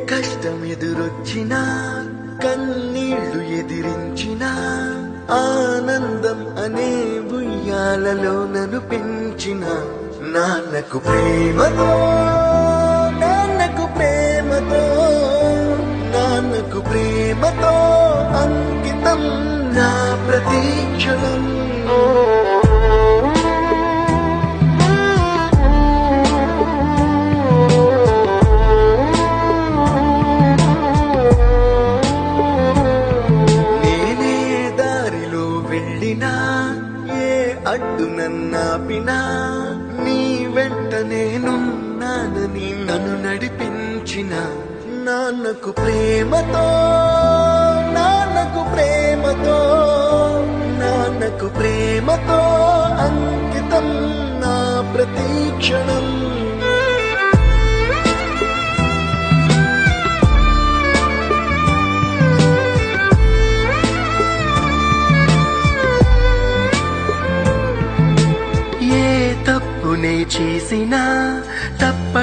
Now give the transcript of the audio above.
కష్టం ఎదురొచ్చినా కన్నీళ్లు ఎదిరించినా ఆనందం అనే ఉయ్యాలలో నన్ను పెంచిన నాన్నకు ప్రేమతో నాన్నకు ప్రేమతో నాన్నకు ప్రేమతో అంకితం నా ప్రతీక్షణం. నేనే దారిలో వెళ్ళినా ఏ అడ్డు నన్నాపినా నీ వెంట నేనున్నానని నన్ను నడిపించిన నాన్నకు ప్రేమతో నాన్నకు ప్రేమతో నాన్నకు ప్రేమతో అంకితం నా ప్రతీక్షణం. ఏ తప్పునే చేసినా తప్ప